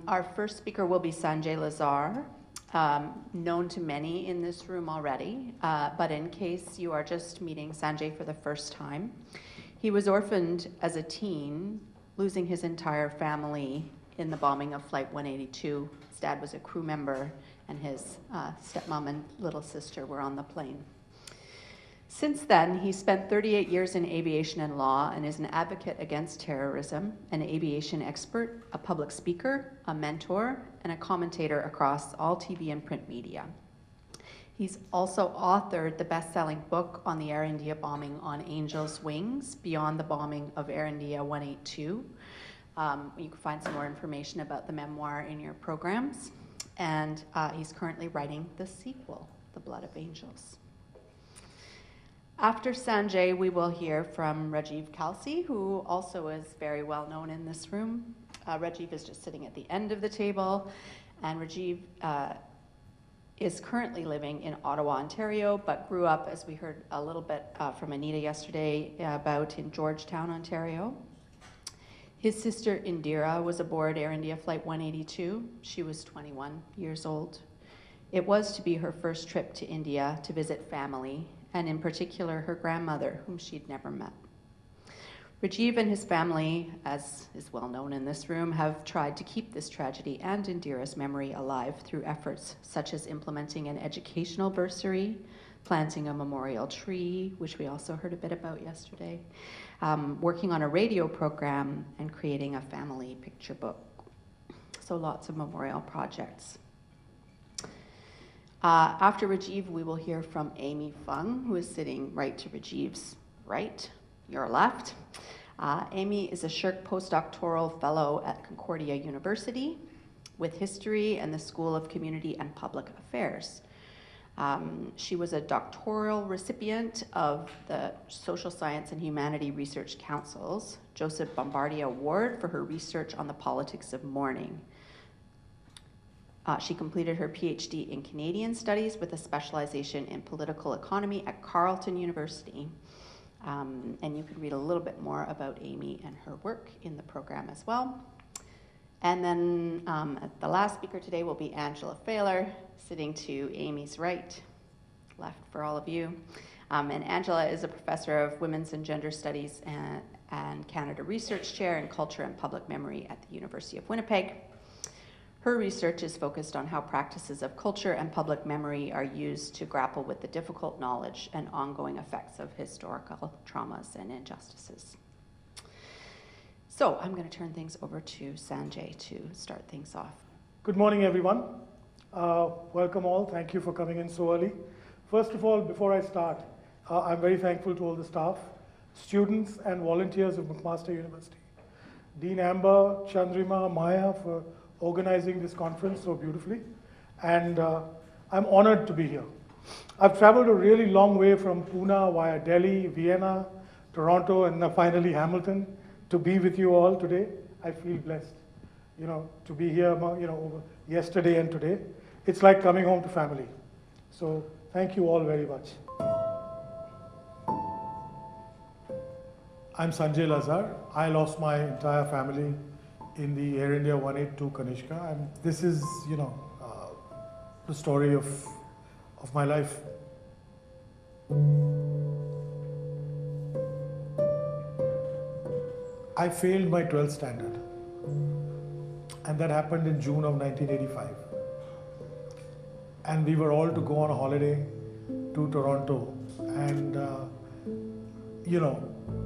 Our first speaker will be Sanjay Lazar, known to many in this room already, but in case you are just meeting Sanjay for the first time, he was orphaned as a teen, losing his entire family in the bombing of Flight 182. His dad was a crew member, and his stepmom and little sister were on the plane. Since then, he spent 38 years in aviation and law and is an advocate against terrorism, an aviation expert, a public speaker, a mentor, and a commentator across all TV and print media. He's also authored the best-selling book on the Air India bombing On Angel's Wings, Beyond the Bombing of Air India 182. You can find some more information about the memoir in your programs. And he's currently writing the sequel, The Blood of Angels. After Sanjay, we will hear from Rajiv Kalsi, who also is very well known in this room. Rajiv is just sitting at the end of the table, and Rajiv is currently living in Ottawa, Ontario, but grew up, as we heard a little bit from Anita yesterday, about in Georgetown, Ontario. His sister Indira was aboard Air India Flight 182. She was 21 years old. It was to be her first trip to India to visit family, and in particular her grandmother, whom she'd never met. Rajiv and his family, as is well known in this room, have tried to keep this tragedy and Indira's memory alive through efforts such as implementing an educational bursary, planting a memorial tree, which we also heard a bit about yesterday, working on a radio program, and creating a family picture book. So lots of memorial projects. After Rajiv, we will hear from Amy Fung, who is sitting right to Rajiv's right, your left. Amy is a Shirk postdoctoral fellow at Concordia University with history and the School of Community and Public Affairs. She was a doctoral recipient of the Social Science and Humanity Research Council's Joseph Bombardier Award for her research on the politics of mourning. She completed her PhD in Canadian Studies with a specialization in political economy at Carleton University. And you can read a little bit more about Amy and her work in the program as well. And then the last speaker today will be Angela Failer, sitting to Amy's right, left for all of you. And Angela is a professor of Women's and Gender Studies and Canada Research Chair in Culture and Public Memory at the University of Winnipeg. Her research is focused on how practices of culture and public memory are used to grapple with the difficult knowledge and ongoing effects of historical traumas and injustices. So I'm going to turn things over to Sanjay to start things off. Good morning, everyone. Welcome all. Thank you for coming in so early. First of all, before I start, I'm very thankful to all the staff, students, and volunteers of McMaster University. Dean Amber, Chandrima, Maya for organizing this conference so beautifully, and I'm honored to be here. I've traveled a really long way from Pune via Delhi, Vienna, Toronto, and now finally Hamilton to be with you all today. I feel blessed, to be here, over yesterday and today. It's like coming home to family. So thank you all very much. I'm Sanjay Lazar. I lost my entire family in the Air India 182 Kanishka, and this is, the story of my life. I failed my 12th standard, and that happened in June of 1985. And we were all to go on a holiday to Toronto, and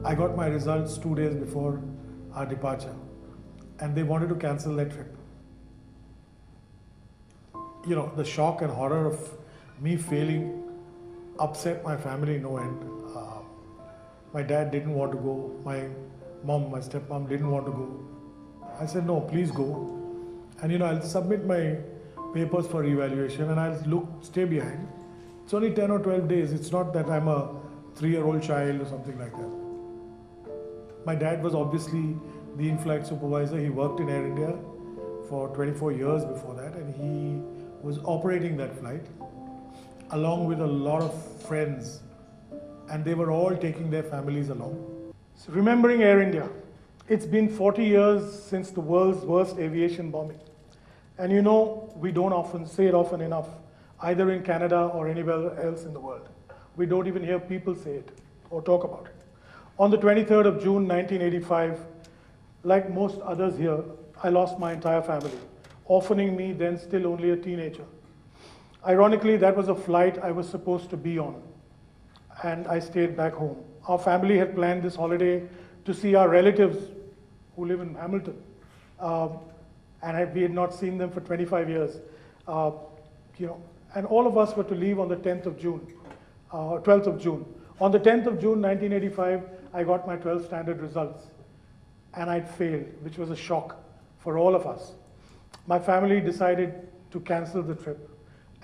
I got my results 2 days before our departure, and they wanted to cancel that trip. The shock and horror of me failing upset my family no end. My dad didn't want to go, my stepmom didn't want to go. I said, no, please go. And I'll submit my papers for evaluation and I'll stay behind. It's only 10 or 12 days. It's not that I'm a 3-year-old child or something like that. My dad was obviously the in-flight supervisor. He worked in Air India for 24 years before that, and he was operating that flight along with a lot of friends, and they were all taking their families along. So remembering Air India, it's been 40 years since the world's worst aviation bombing. And you know, we don't often say it often enough, either in Canada or anywhere else in the world. We don't even hear people say it or talk about it. On the 23rd of June, 1985, like most others here, I lost my entire family, orphaning me then still only a teenager. Ironically, that was a flight I was supposed to be on, and I stayed back home. Our family had planned this holiday to see our relatives who live in Hamilton, we had not seen them for 25 years. And all of us were to leave on the 10th of June, 12th of June. On the 10th of June, 1985, I got my 12th standard results, and I'd failed, which was a shock for all of us. My family decided to cancel the trip.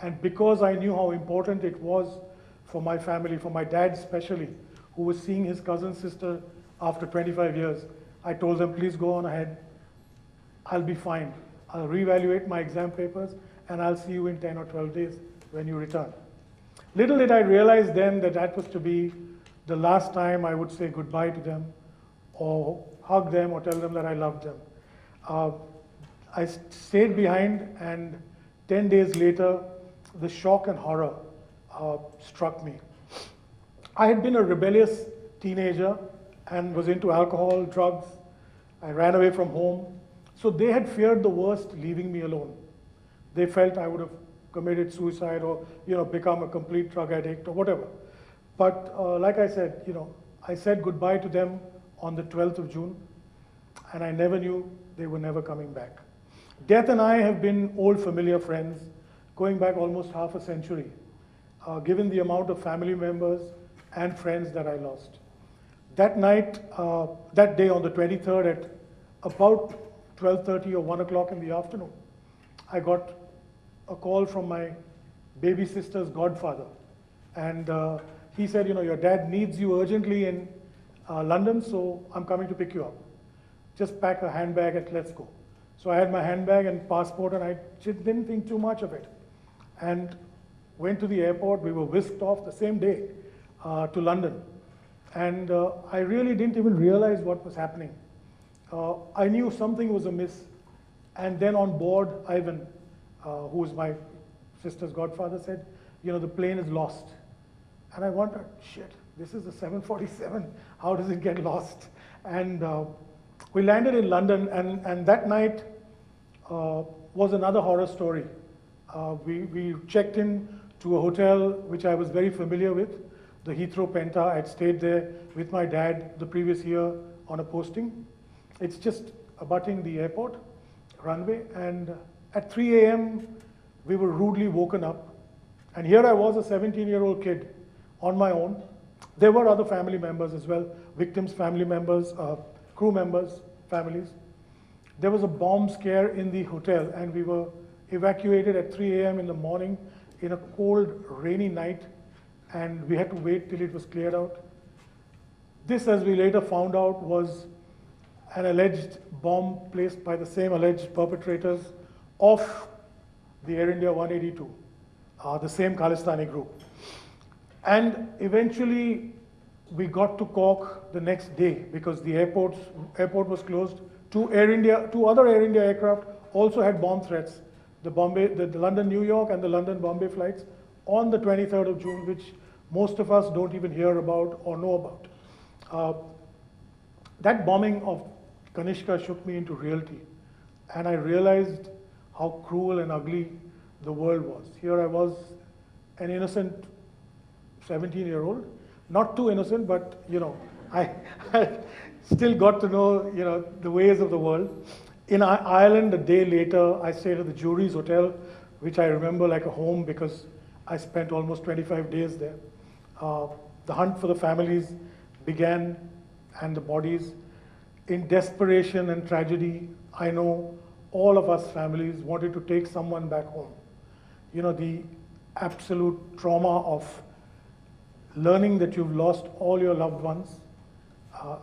And because I knew how important it was for my family, for my dad especially, who was seeing his cousin sister after 25 years, I told them, please go on ahead. I'll be fine. I'll reevaluate my exam papers, and I'll see you in 10 or 12 days when you return. Little did I realize then that that was to be the last time I would say goodbye to them, or hug them, or tell them that I loved them. I stayed behind, and 10 days later, the shock and horror struck me. I had been a rebellious teenager and was into alcohol, drugs. I ran away from home. So they had feared the worst, leaving me alone. They felt I would have committed suicide or become a complete drug addict or whatever. But like I said, I said goodbye to them on the 12th of June, and I never knew they were never coming back. Death and I have been old familiar friends, going back almost half a century, given the amount of family members and friends that I lost. That night, that day on the 23rd at about 12:30 or 1 o'clock in the afternoon, I got a call from my baby sister's godfather. And he said, your dad needs you urgently in London, so I'm coming to pick you up. Just pack a handbag and let's go. So I had my handbag and passport, and I didn't think too much of it. And went to the airport. We were whisked off the same day to London. And I really didn't even realize what was happening. I knew something was amiss. And then on board, Ivan, who was my sister's godfather, said, the plane is lost. And I wondered, shit, this is a 747. How does it get lost? And we landed in London, and that night was another horror story. We checked in to a hotel which I was very familiar with, the Heathrow Penta. I'd stayed there with my dad the previous year on a posting. It's just abutting the airport runway, and at 3 a.m. we were rudely woken up. And here I was, a 17-year-old kid on my own. There were other family members as well, victims' family members, crew members, families. There was a bomb scare in the hotel, and we were evacuated at 3 a.m. in the morning in a cold, rainy night, and we had to wait till it was cleared out. This, as we later found out, was an alleged bomb placed by the same alleged perpetrators of the Air India 182, the same Khalistani group. And eventually, we got to Cork the next day because the airport was closed. Two other Air India aircraft also had bomb threats. The London, New York, and the London, Bombay flights on the 23rd of June, which most of us don't even hear about or know about. That bombing of Kanishka shook me into reality, and I realized how cruel and ugly the world was. Here I was, an innocent 17-year-old, not too innocent, but I still got to know the ways of the world. In Ireland, a day later, I stayed at the Jury's Hotel, which I remember like a home because I spent almost 25 days there. The hunt for the families began, and the bodies. In desperation and tragedy, I know all of us families wanted to take someone back home. The absolute trauma of learning that you've lost all your loved ones.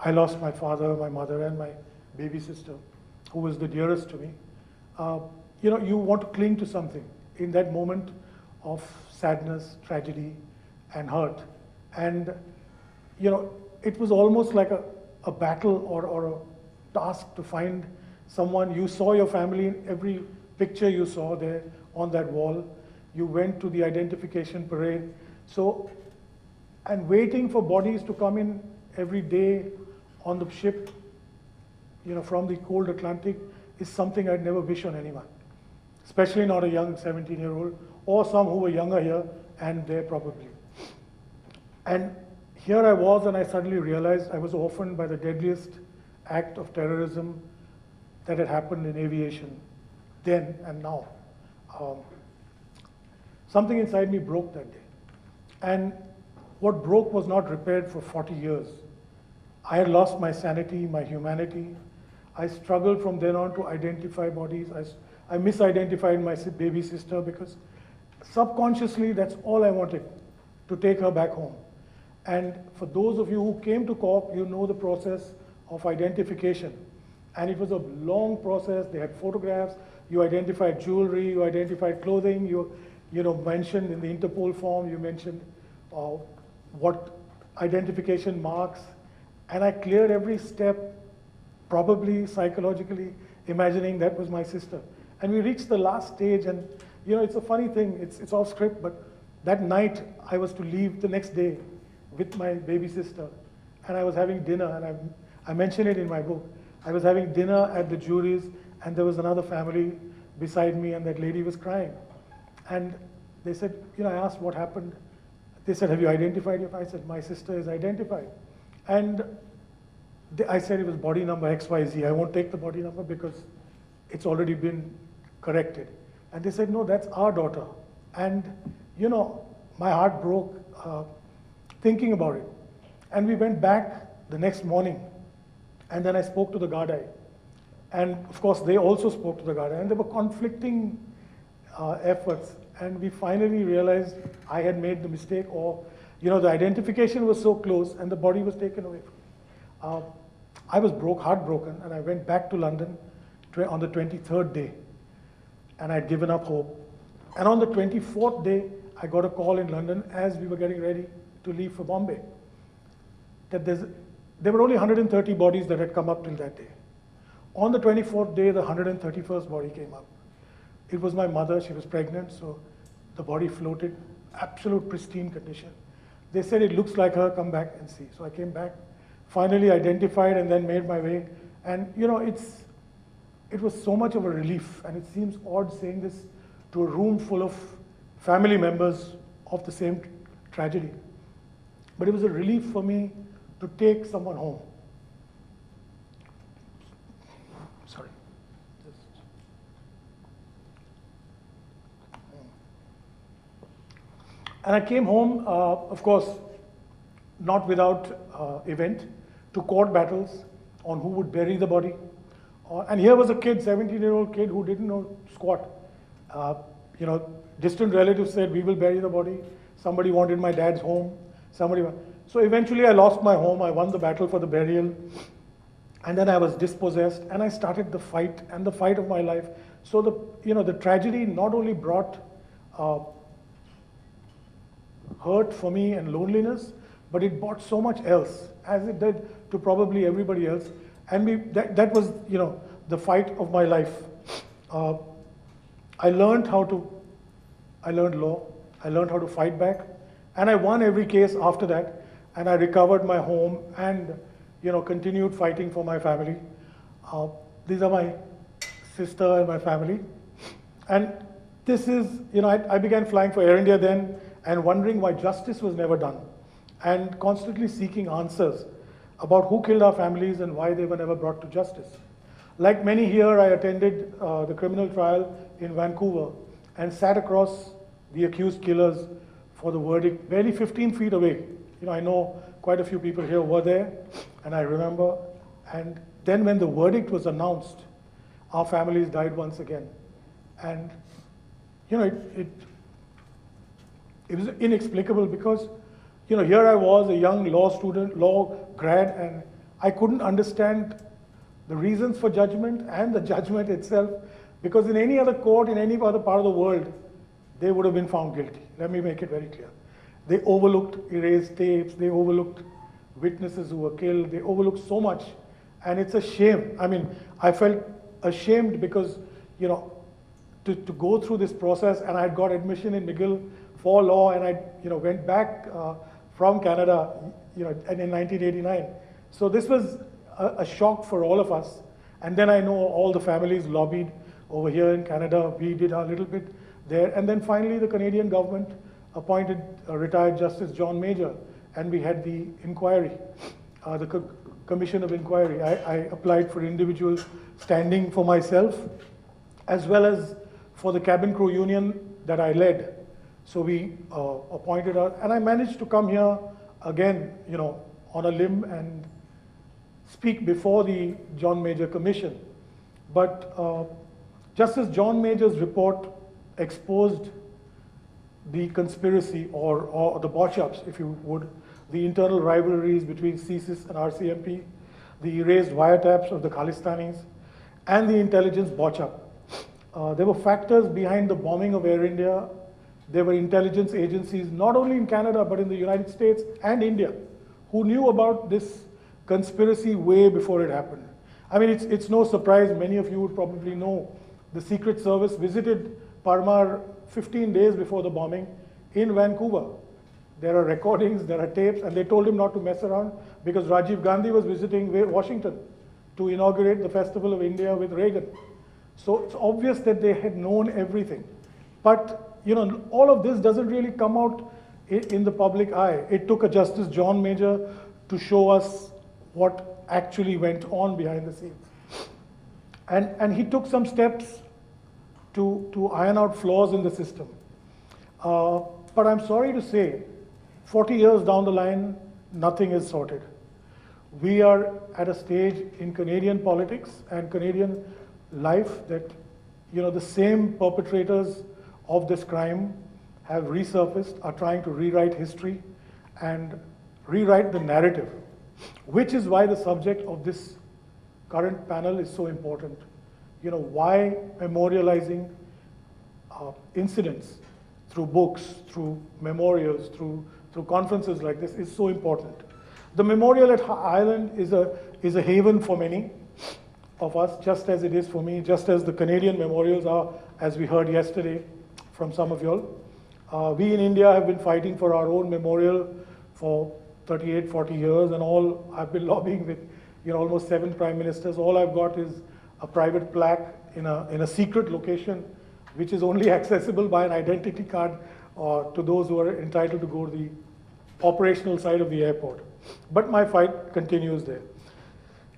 I lost my father, my mother, and my baby sister, who was the dearest to me. You want to cling to something in that moment of sadness, tragedy, and hurt. And, it was almost like a battle or a task to find someone. You saw your family in every picture you saw there on that wall. You went to the identification parade. So, and waiting for bodies to come in every day on the ship, from the cold Atlantic, is something I'd never wish on anyone, especially not a young 17-year-old, or some who were younger here and there probably. And here I was, and I suddenly realized I was orphaned by the deadliest act of terrorism that had happened in aviation then and now. Something inside me broke that day. And what broke was not repaired for 40 years. I had lost my sanity, my humanity. I struggled from then on to identify bodies. I misidentified my baby sister because subconsciously that's all I wanted, to take her back home. And for those of you who came to Cork, you know the process of identification. And it was a long process. They had photographs, you identified jewelry, you identified clothing, you mentioned in the Interpol form, you mentioned what identification marks. And I cleared every step, probably psychologically, imagining that was my sister. And we reached the last stage, and it's a funny thing, it's off script, but that night I was to leave the next day with my baby sister, and I was having dinner, and I mention it in my book. I was having dinner at the Jury's, and there was another family beside me, and that lady was crying. And they said, I asked what happened. They said, have you identified your? I said, my sister is identified. And I said it was body number XYZ. I won't take the body number because it's already been corrected. And they said, no, that's our daughter. And, my heart broke thinking about it. And we went back the next morning. And then I spoke to the Gardai. And of course, they also spoke to the Gardai. And there were conflicting efforts. And we finally realized I had made the mistake, or, the identification was so close and the body was taken away from me. I was heartbroken, and I went back to London on the 23rd day. And I'd given up hope. And on the 24th day, I got a call in London as we were getting ready to leave for Bombay, that there were only 130 bodies that had come up till that day. On the 24th day, the 131st body came up. It was my mother, she was pregnant, so the body floated, absolute pristine condition. They said, it looks like her, come back and see. So I came back, finally identified, and then made my way. And it was so much of a relief, and it seems odd saying this to a room full of family members of the same tragedy. But it was a relief for me to take someone home. Sorry. And I came home, of course, not without event, to court battles on who would bury the body. And here was a kid, 17-year-old kid, who didn't know squat. Distant relatives said, we will bury the body. Somebody wanted my dad's home. So eventually I lost my home. I won the battle for the burial. And then I was dispossessed, and I started the fight, and the fight of my life. So the tragedy not only brought hurt for me and loneliness, but it brought so much else, as it did to probably everybody else. And that was, the fight of my life. I learned law. I learned how to fight back, and I won every case after that. And I recovered my home, and continued fighting for my family. These are my sister and my family. And this is, I began flying for Air India then, and wondering why justice was never done, and constantly seeking answers about who killed our families and why they were never brought to justice. Like many here, I attended the criminal trial in Vancouver and sat across the accused killers for the verdict, barely 15 feet away. I know quite a few people here were there, and I remember. And then when the verdict was announced, our families died once again. And it was inexplicable because here I was, a young law student, law grad, and I couldn't understand the reasons for judgment and the judgment itself, because in any other court, in any other part of the world, they would have been found guilty. Let me make it very clear. They overlooked erased tapes, they overlooked witnesses who were killed, they overlooked so much, and it's a shame. I mean, I felt ashamed because, to go through this process, and I had got admission in McGill for law, and I went back from Canada in 1989. So this was a shock for all of us. And then I know all the families lobbied over here in Canada. We did a little bit there. And then finally the Canadian government appointed retired Justice John Major, and we had the inquiry, the commission of inquiry. I applied for individual standing for myself, as well as for the cabin crew union that I led. So we appointed her, and I managed to come here again, on a limb and speak before the John Major Commission. But Justice John Major's report exposed the conspiracy or the botch-ups, if you would, the internal rivalries between CSIS and RCMP, the erased wiretaps of the Khalistanis, and the intelligence botch-up. There were factors behind the bombing of Air India. There were intelligence agencies, not only in Canada, but in the United States and India, who knew about this conspiracy way before it happened. I mean, it's no surprise, many of you would probably know, the Secret Service visited Parmar 15 days before the bombing in Vancouver. There are recordings, there are tapes, and they told him not to mess around because Rajiv Gandhi was visiting Washington to inaugurate the Festival of India with Reagan. So it's obvious that they had known everything. But, all of this doesn't really come out in the public eye. It took a Justice John Major to show us what actually went on behind the scenes. And he took some steps to iron out flaws in the system. But I'm sorry to say, 40 years down the line, nothing is sorted. We are at a stage in Canadian politics and Canadian life that, the same perpetrators of this crime have resurfaced, are trying to rewrite history and rewrite the narrative, which is why the subject of this current panel is so important. Why memorializing incidents through books, through memorials, through conferences like this is so important. The memorial at Island is a haven for many of us, just as it is for me, just as the Canadian memorials are, as we heard yesterday from some of y'all. We in India have been fighting for our own memorial for 38, 40 years, and all I've been lobbying with, almost 7 prime ministers. All I've got is a private plaque in a secret location, which is only accessible by an identity card to those who are entitled to go to the operational side of the airport. But my fight continues there.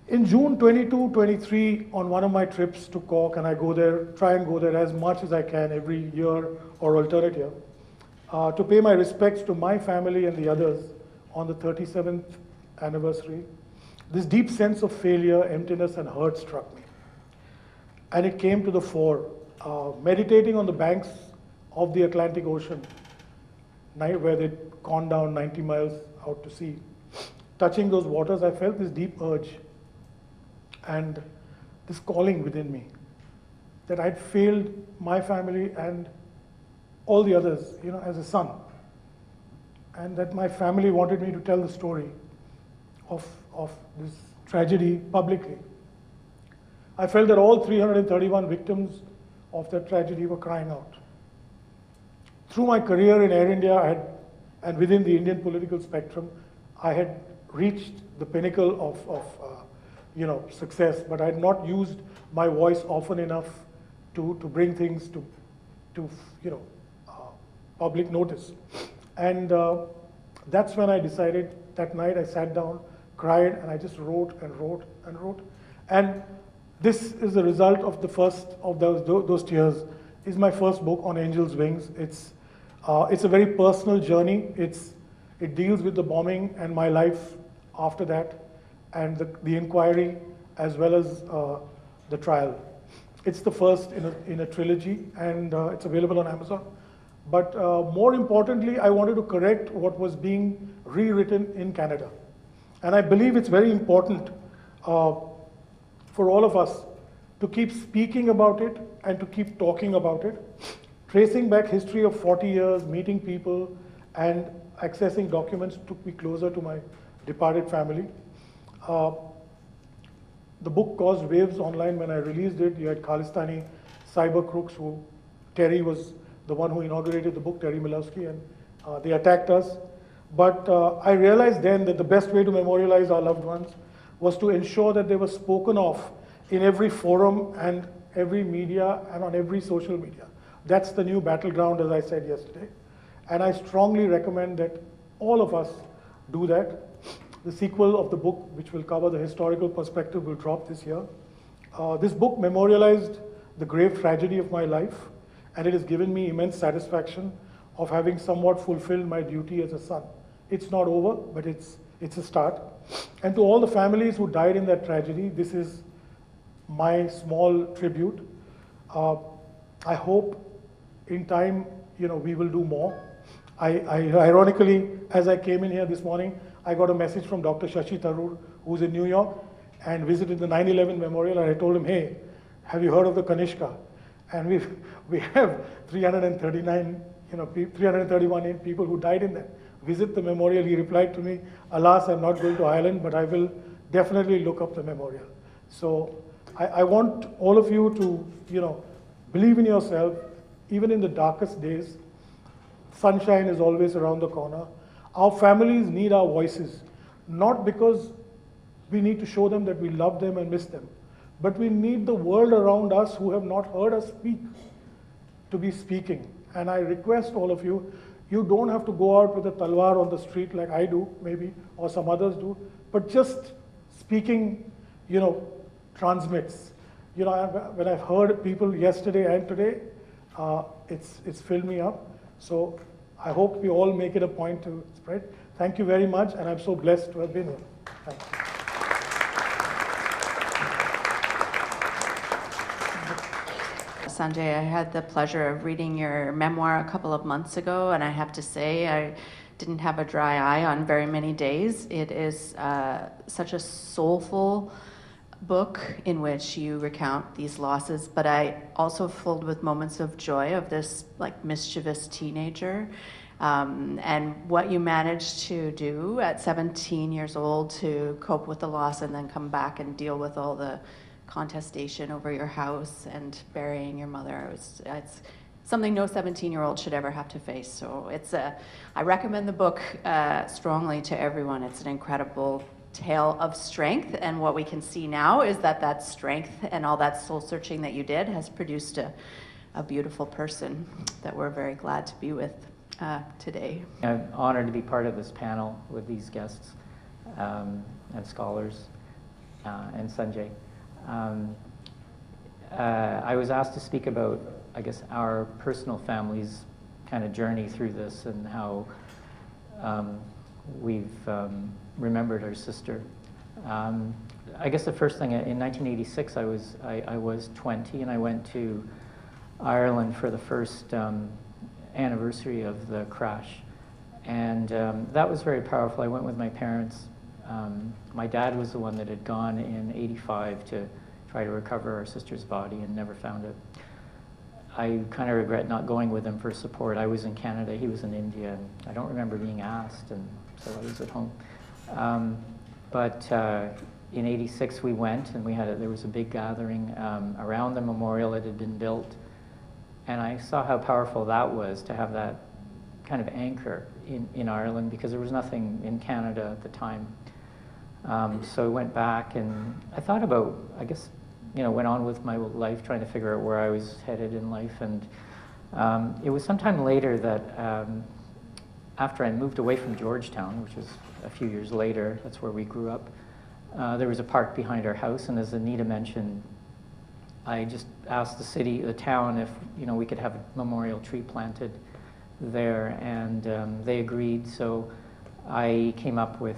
In June 22-23, on one of my trips to Cork, and I try and go there as much as I can every year or alternate year, to pay my respects to my family and the others on the 37th anniversary, this deep sense of failure, emptiness, and hurt struck me. And it came to the fore. Meditating on the banks of the Atlantic Ocean, where they'd gone down 90 miles out to sea, touching those waters, I felt this deep urge and this calling within me that I'd failed my family and all the others, as a son. And that my family wanted me to tell the story of this tragedy publicly. I felt that all 331 victims of that tragedy were crying out. Through my career in Air India, and within the Indian political spectrum, I had reached the pinnacle of success, but I had not used my voice often enough to bring things to public notice. And that's when I decided, that night I sat down, cried, and I just wrote and wrote and wrote. And this is the result of the first of those tears, is my first book, On Angel's Wings. It's a very personal journey. It deals with the bombing and my life after that, and the inquiry, as well as the trial. It's the first in a trilogy, and it's available on Amazon. But more importantly, I wanted to correct what was being rewritten in Canada. And I believe it's very important for all of us to keep speaking about it and to keep talking about it. Tracing back history of 40 years, meeting people, and accessing documents took me closer to my departed family. The book caused waves online when I released it. You had Khalistani cyber crooks who Terry was the one who inaugurated the book, Terry Milowski, and they attacked us. But I realized then that the best way to memorialize our loved ones was to ensure that they were spoken of in every forum and every media and on every social media. That's the new battleground, as I said yesterday. And I strongly recommend that all of us do that. The sequel of the book, which will cover the historical perspective, will drop this year. This book memorialized the grave tragedy of my life, and it has given me immense satisfaction of having somewhat fulfilled my duty as a son. It's not over, but it's a start. And to all the families who died in that tragedy, this is my small tribute. I hope in time, we will do more. I ironically, as I came in here this morning, I got a message from Dr. Shashi Tharoor, who's in New York, and visited the 9/11 memorial, and I told him, hey, have you heard of the Kanishka? And we have 331 people who died in that. Visit the memorial. He replied to me, alas, I'm not going to Ireland, but I will definitely look up the memorial. So I want all of you to, believe in yourself, even in the darkest days. Sunshine is always around the corner. Our families need our voices, not because we need to show them that we love them and miss them, but we need the world around us who have not heard us speak to be speaking. And I request all of you, you don't have to go out with a talwar on the street like I do, maybe, or some others do, but just speaking, transmits. When I've heard people yesterday and today, it's filled me up. So I hope we all make it a point to spread. Thank you very much, and I'm so blessed to have been here. Thank you. Sanjay, I had the pleasure of reading your memoir a couple of months ago, and I have to say I didn't have a dry eye on very many days. It is such a soulful book in which you recount these losses, but I also filled with moments of joy of this mischievous teenager, and what you managed to do at 17 years old to cope with the loss and then come back and deal with all the contestation over your house and burying your mother. It's something no 17-year-old should ever have to face. So I recommend the book strongly to everyone. It's an incredible tale of strength, and what we can see now is that strength and all that soul searching that you did has produced a beautiful person that we're very glad to be with today. I'm honored to be part of this panel with these guests and scholars and Sanjay. I was asked to speak about, I guess, our personal family's kind of journey through this and how we've remembered our sister. I guess the first thing, in 1986, I was 20, and I went to Ireland for the first anniversary of the crash, and that was very powerful. I went with my parents. My dad was the one that had gone in '85 to try to recover our sister's body and never found it. I kind of regret not going with him for support. I was in Canada, he was in India, and I don't remember being asked, and so I was at home. But in '86 we went, and there was a big gathering around the memorial that had been built, and I saw how powerful that was to have that kind of anchor in Ireland, because there was nothing in Canada at the time. So I went back, and I thought about, I guess, went on with my life trying to figure out where I was headed in life, and it was sometime later that after I moved away from Georgetown, which was a few years later, that's where we grew up, there was a park behind our house, and as Anita mentioned, I just asked the town if we could have a memorial tree planted there, and they agreed. So I came up with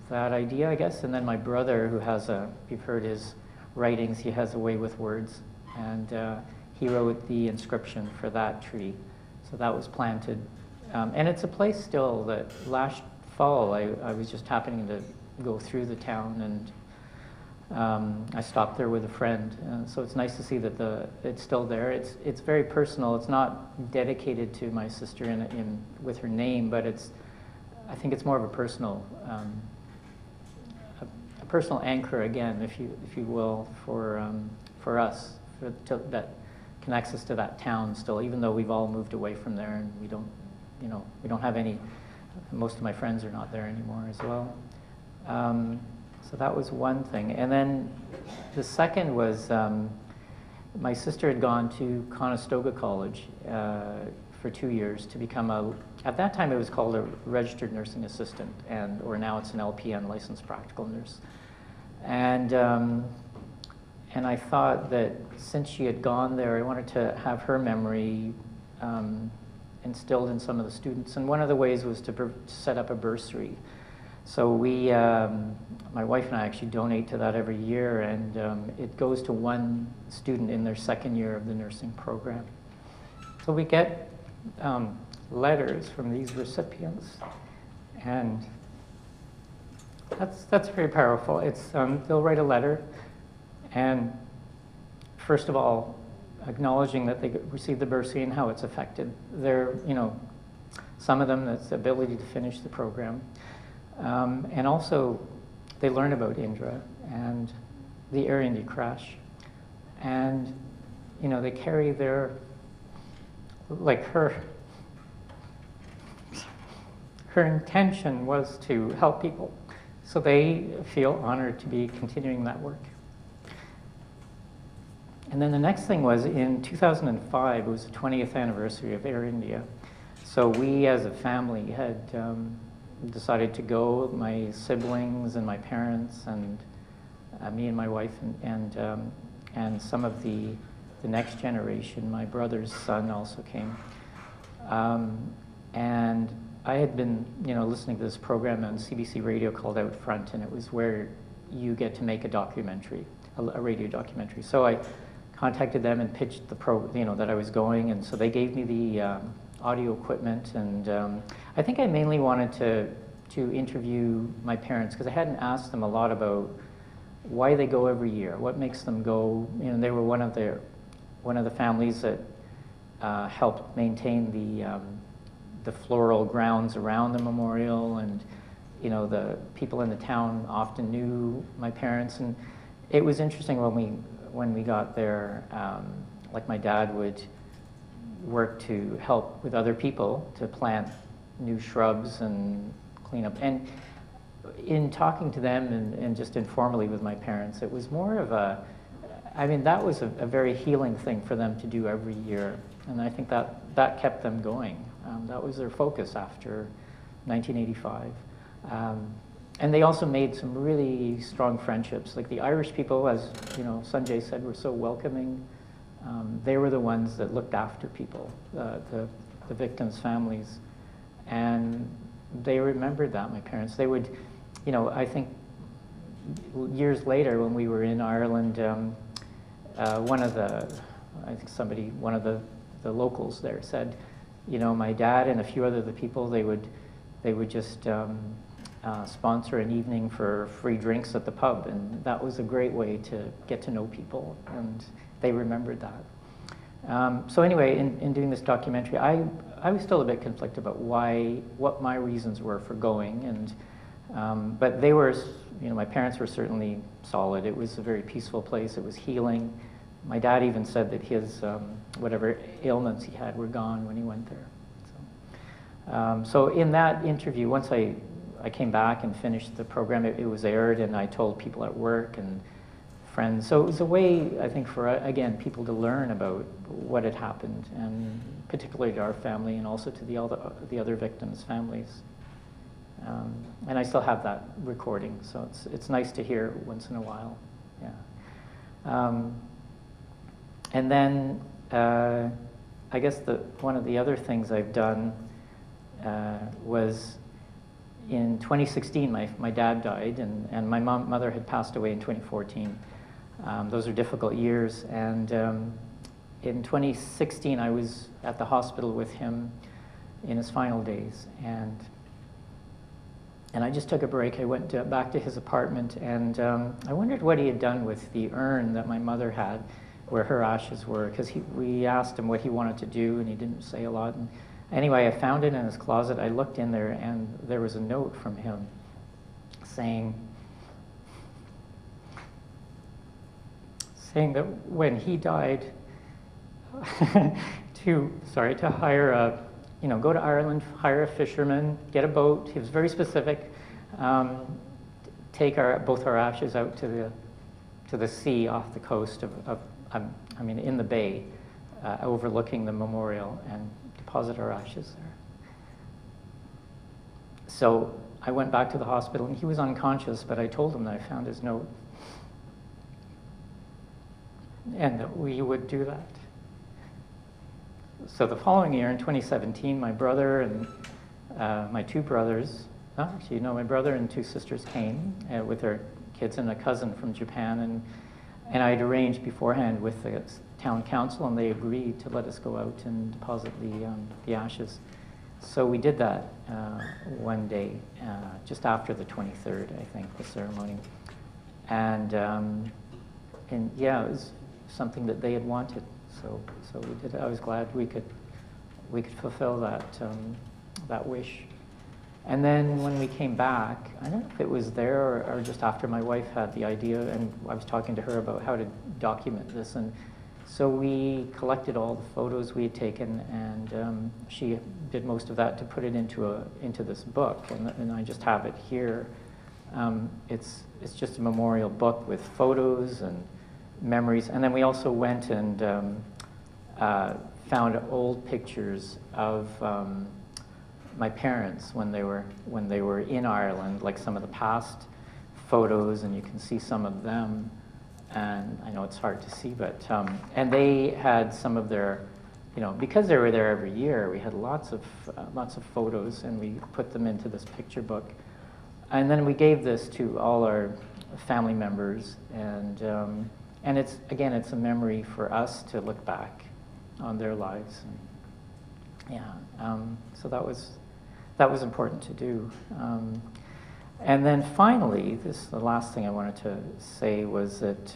that idea, I guess, and then my brother, who has you've heard his writings, he has a way with words, and he wrote the inscription for that tree. So that was planted, and it's a place still that last fall I was just happening to go through the town, and I stopped there with a friend, so it's nice to see that it's still there. It's very personal. It's not dedicated to my sister with her name, but I think it's more of a personal personal anchor again, if you will, for us, connects us to that town still, even though we've all moved away from there and we don't, we don't have any, most of my friends are not there anymore as well. So that was one thing. And then the second was my sister had gone to Conestoga College for 2 years to become at that time it was called a registered nursing assistant, or now it's an LPN, licensed practical nurse. And I thought that since she had gone there, I wanted to have her memory instilled in some of the students. And one of the ways was to set up a bursary. So my wife and I actually donate to that every year, and it goes to one student in their second year of the nursing program. So we get letters from these recipients, and that's very powerful. It's they'll write a letter, and first of all, acknowledging that they received the bursary and how it's affected their, some of them that's the ability to finish the program. And also, they learn about Indra and the Air India crash. And, they carry their, like her intention was to help people. So they feel honored to be continuing that work. And then the next thing was in 2005, it was the 20th anniversary of Air India. So we as a family had decided to go, my siblings and my parents and me and my wife and some of the next generation. My brother's son also came. And I had been, listening to this program on CBC radio called Out Front, and it was where you get to make a documentary, a radio documentary. So I contacted them and pitched that I was going, and so they gave me the audio equipment, and I think I mainly wanted to interview my parents, because I hadn't asked them a lot about why they go every year, what makes them go. They were one of the families that helped maintain the floral grounds around the memorial, and the people in the town often knew my parents. And it was interesting when we got there, like my dad would work to help with other people to plant new shrubs and clean up. And in talking to them and just informally with my parents, it was more of that was a very healing thing for them to do every year. And I think that kept them going. That was their focus after 1985. And they also made some really strong friendships. Like the Irish people, as Sanjay said, were so welcoming. They were the ones that looked after people, the victims' families. And they remembered that, my parents. They would, I think years later when we were in Ireland, one of the locals there said, my dad and a few other people, they would just sponsor an evening for free drinks at the pub, and that was a great way to get to know people, and they remembered that. So anyway, in doing this documentary, I was still a bit conflicted about what my reasons were for going, and but they were, my parents were certainly solid. It was a very peaceful place. It was healing. My dad even said that his whatever ailments he had were gone when he went there. So in that interview, once I came back and finished the program, it was aired, and I told people at work and friends. So it was a way, I think, for, again, people to learn about what had happened, and particularly to our family and also to the other victims' families. And I still have that recording, so it's nice to hear once in a while. Yeah. And then I guess one of the other things I've done was in 2016, my dad died, and my mother had passed away in 2014. Those are difficult years, and in 2016, I was at the hospital with him in his final days, and I just took a break. I went back to his apartment, and I wondered what he had done with the urn that my mother had, where her ashes were, because we asked him what he wanted to do, and he didn't say a lot. And anyway, I found it in his closet. I looked in there, and there was a note from him saying that when he died, to hire go to Ireland, hire a fisherman, get a boat. He was very specific. Take both our ashes out to the sea off the coast in the bay, overlooking the memorial, and deposit our ashes there. So I went back to the hospital, and he was unconscious, but I told him that I found his note, and that we would do that. So the following year, in 2017, my brother and my two brothers, my brother and two sisters came with their kids and a cousin from Japan, and I had arranged beforehand with the town council, and they agreed to let us go out and deposit the ashes. So we did that one day, just after the 23rd, I think, the ceremony. And yeah, it was something that they had wanted. So we did it. I was glad we could fulfill that wish. And then when we came back, I don't know if it was there or just after my wife had the idea, and I was talking to her about how to document this. And so we collected all the photos we had taken, and she did most of that to put it into this book, and I just have it here. It's just a memorial book with photos and memories, and then we also went and found old pictures of my parents when they were in Ireland, like some of the past photos, and you can see some of them. And I know it's hard to see, but and they had some of their, because they were there every year, we had lots of photos, and we put them into this picture book. And then we gave this to all our family members, and it's a memory for us to look back on their lives. So that was important to do. And then finally, the last thing I wanted to say was that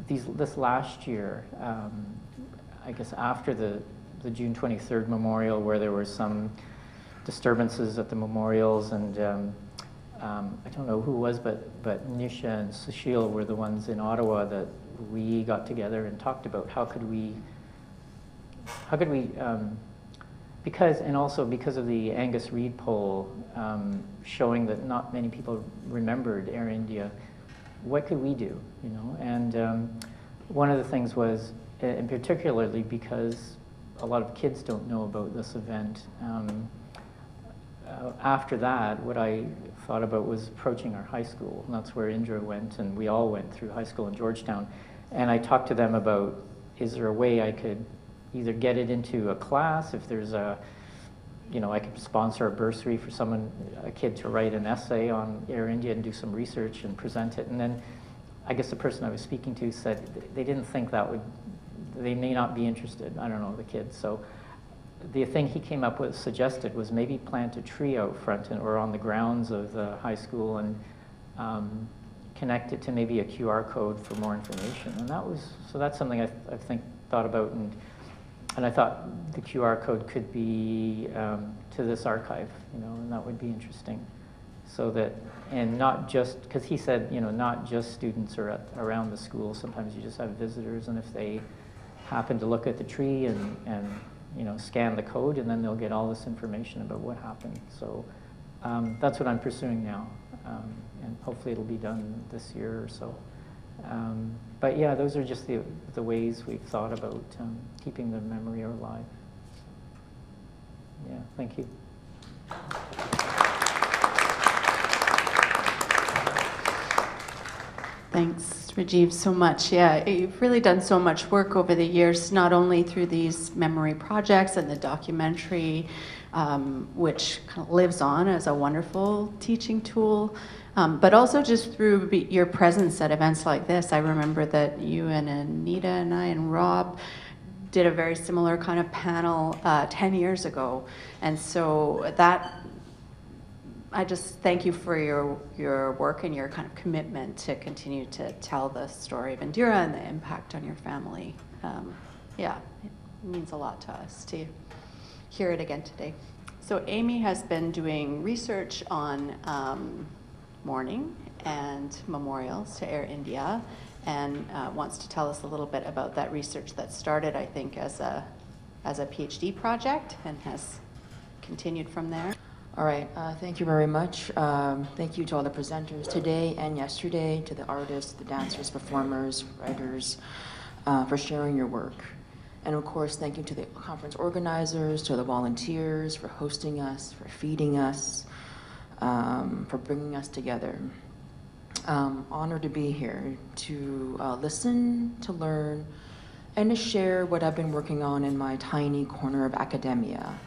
this last year, I guess after the June 23rd memorial, where there were some disturbances at the memorials, and I don't know who it was, but Nisha and Sushil were the ones in Ottawa that we got together and talked about how could we because of the Angus Reid poll showing that not many people remembered Air India, what could we do, And one of the things was, and particularly because a lot of kids don't know about this event, after that, what I thought about was approaching our high school, and that's where Indra went, and we all went through high school in Georgetown, and I talked to them about, is there a way I could either get it into a class, if there's I could sponsor a bursary for a kid to write an essay on Air India and do some research and present it. And then I guess the person I was speaking to said they didn't think they may not be interested. I don't know, the kids. So the thing he came up with, suggested, was maybe plant a tree out front or on the grounds of the high school, and connect it to maybe a QR code for more information. And that's something I thought about, and I thought the QR code could be to this archive, and that would be interesting. So that, and not just, because he said, not just students are around the school, sometimes you just have visitors, and if they happen to look at the tree and scan the code, and then they'll get all this information about what happened. So that's what I'm pursuing now, and hopefully it'll be done this year or so. But yeah, those are just the ways we've thought about keeping the memory alive. Yeah, thank you. Thanks, Rajiv, so much. Yeah, you've really done so much work over the years, not only through these memory projects and the documentary, which kind of lives on as a wonderful teaching tool, but also just through your presence at events like this. I remember that you and Anita and I and Rob did a very similar kind of panel 10 years ago. And so I just thank you for your work and your kind of commitment to continue to tell the story of Indira and the impact on your family. Yeah, it means a lot to us to hear it again today. So Amy has been doing research on mourning and memorials to Air India, and wants to tell us a little bit about that research that started, I think, as a PhD project and has continued from there. All right, thank you very much. Thank you to all the presenters today and yesterday, to the artists, the dancers, performers, writers, for sharing your work. And of course, thank you to the conference organizers, to the volunteers for hosting us, for feeding us, for bringing us together. Honored to be here to listen, to learn, and to share what I've been working on in my tiny corner of academia.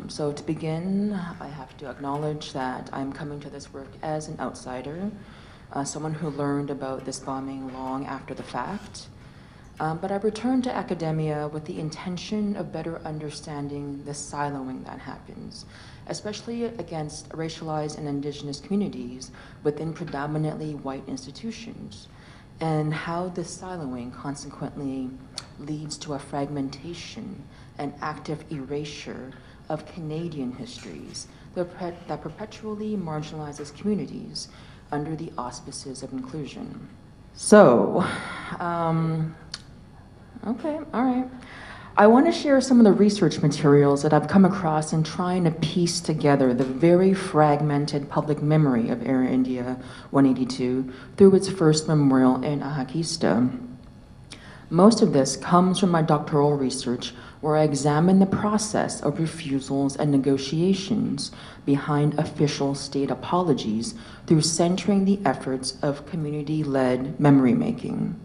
So to begin, I have to acknowledge that I'm coming to this work as an outsider, someone who learned about this bombing long after the fact. But I've returned to academia with the intention of better understanding the siloing that happens, especially against racialized and indigenous communities within predominantly white institutions, and how this siloing consequently leads to a fragmentation and active erasure of Canadian histories that perpetually marginalizes communities under the auspices of inclusion. So, okay, all right. I want to share some of the research materials that I've come across in trying to piece together the very fragmented public memory of Air India 182 through its first memorial in Althoughthis. Most of this comes from my doctoral research, where I examine the process of refusals and negotiations behind official state apologies through centering the efforts of community-led memory making.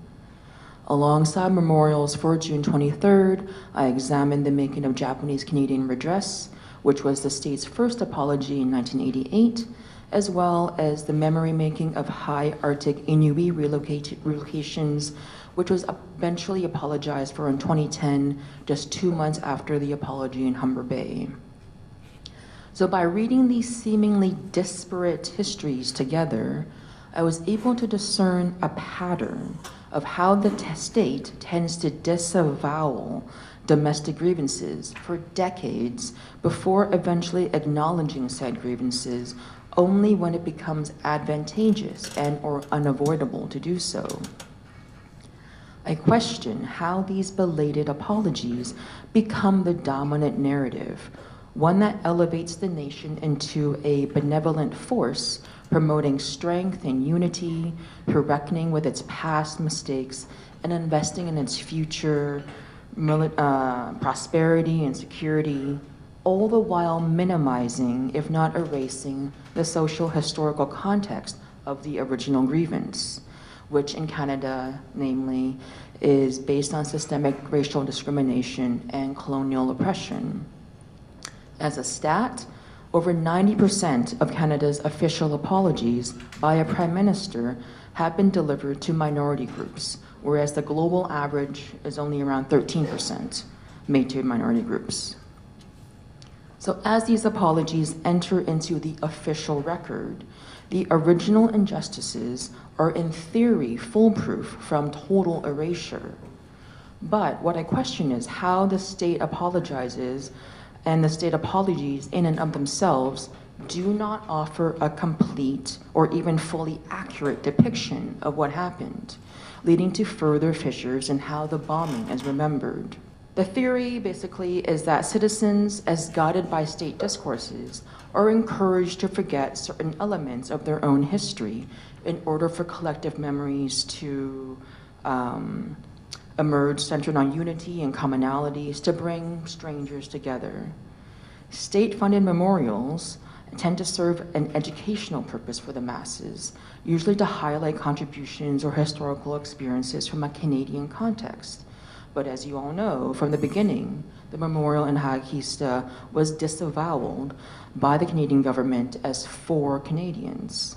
Alongside memorials for June 23rd, I examined the making of Japanese-Canadian redress, which was the state's first apology in 1988, as well as the memory making of high Arctic Inuit relocations, which was eventually apologized for in 2010, just 2 months after the apology in Humber Bay. So by reading these seemingly disparate histories together, I was able to discern a pattern of how the state tends to disavow domestic grievances for decades before eventually acknowledging said grievances only when it becomes advantageous and or unavoidable to do so. I question how these belated apologies become the dominant narrative, one that elevates the nation into a benevolent force, promoting strength and unity through reckoning with its past mistakes and investing in its future prosperity and security, all the while minimizing, if not erasing, the social historical context of the original grievance, which in Canada, namely, is based on systemic racial discrimination and colonial oppression. As a stat, over 90% of Canada's official apologies by a prime minister have been delivered to minority groups, whereas the global average is only around 13% made to minority groups. So as these apologies enter into the official record, the original injustices are in theory foolproof from total erasure. But what I question is how the state apologizes, and the state apologies in and of themselves do not offer a complete or even fully accurate depiction of what happened, leading to further fissures in how the bombing is remembered. The theory basically is that citizens, as guided by state discourses, are encouraged to forget certain elements of their own history in order for collective memories to emerge centered on unity and commonalities to bring strangers together. State-funded memorials tend to serve an educational purpose for the masses, usually to highlight contributions or historical experiences from a Canadian context. But as you all know, from the beginning, the memorial in Althoughthis was disavowed by the Canadian government as for Canadians.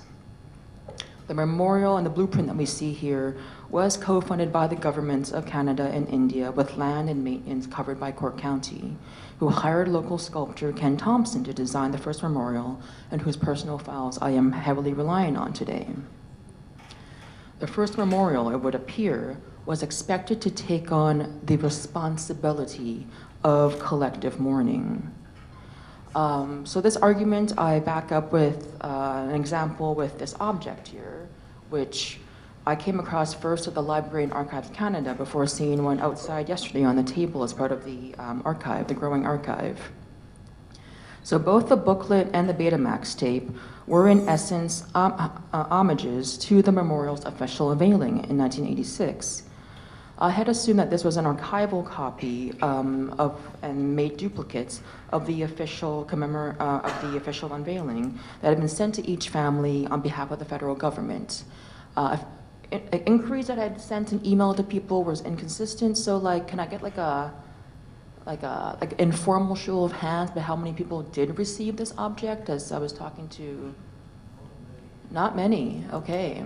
The memorial and the blueprint that we see here was co-funded by the governments of Canada and India, with land and maintenance covered by Cork County, who hired local sculptor Ken Thompson to design the first memorial, and whose personal files I am heavily relying on today. The first memorial, it would appear, was expected to take on the responsibility of collective mourning. So this argument I back up with an example with this object here, which I came across first at the Library and Archives Canada before seeing one outside yesterday on the table as part of the archive, the growing archive. So both the booklet and the Betamax tape were in essence homages to the memorial's official unveiling in 1986. I had assumed that this was an archival copy and made duplicates of the official unveiling that had been sent to each family on behalf of the federal government. Inquiries that I had sent an email to people was inconsistent, so like, can I get like an informal show of hands by how many people did receive this object? As I was talking to, not many. Okay.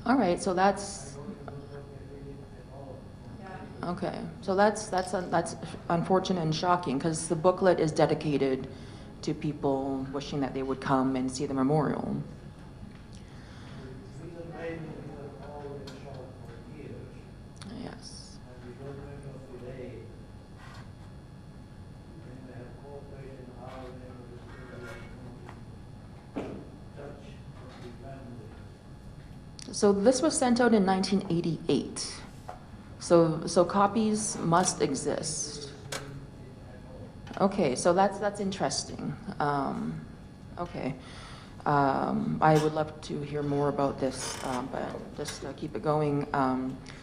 All right, so that's okay. So that's unfortunate and shocking because the booklet is dedicated to people wishing that they would come and see the memorial. Yes. So this was sent out in 1988. So copies must exist. Okay, so that's interesting. Okay. I would love to hear more about this, but just keep it going.